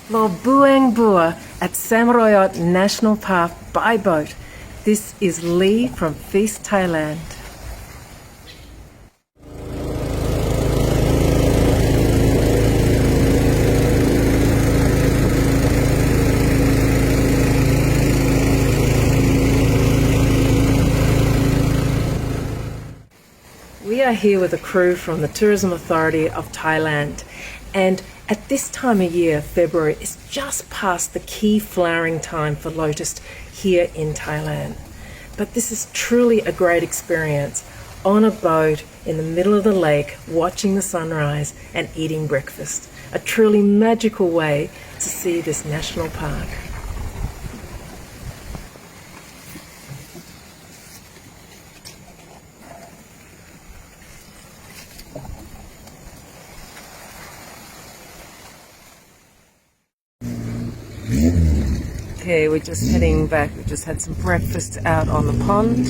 explore Beuang Bua at Roi Yot National Park by boat. This is Lee from Feastthailand. We are here with a crew from the Tourism Authority of Thailand, and at this time of year, February, is just past the key flowering time for lotus here in Thailand. But this is truly a great experience on a boat in the middle of the lake, watching the sunrise and eating breakfast. A truly magical way to see this national park. Okay, we're just heading back. We just had some breakfast out on the pond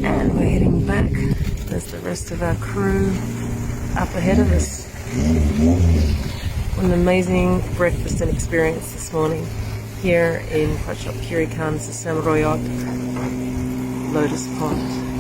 and we're heading back. There's the rest of our crew up ahead of us. What an amazing breakfast and experience this morning here in Prachuap, Kirikan's Roi Yot Lotus Pond.